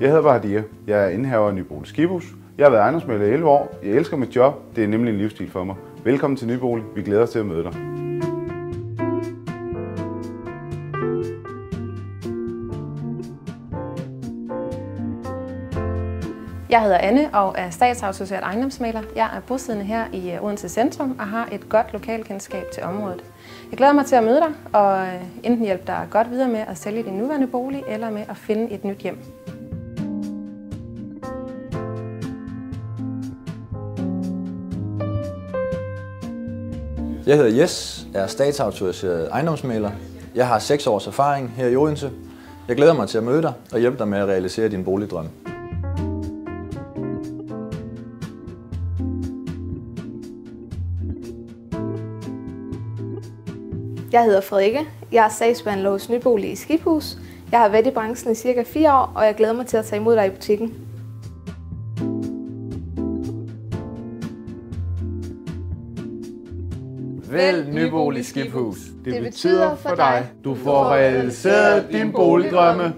Jeg hedder Bahadir. Jeg er indehaver af Nybolig Skibhus. Jeg har været ejendomsmægler i 11 år. Jeg elsker mit job. Det er nemlig en livsstil for mig. Velkommen til Nybolig. Vi glæder os til at møde dig. Jeg hedder Anne og er statsautoriseret ejendomsmægler. Jeg er bosiddende her i Odense Centrum og har et godt lokalkendskab til området. Jeg glæder mig til at møde dig og enten hjælpe dig godt videre med at sælge din nuværende bolig eller med at finde et nyt hjem. Jeg hedder Jes, er statsautoriseret ejendomsmægler. Jeg har 6 års erfaring her i Odense. Jeg glæder mig til at møde dig og hjælpe dig med at realisere din boligdrøm. Jeg hedder Frederikke. Jeg er sagsbehandler hos Nybolig Skibhus. Jeg har været i branchen i cirka 4 år, og jeg glæder mig til at tage imod dig i butikken. Vælg Nybolig Skibhus. Det betyder for dig, du får realiseret din boligdrømme.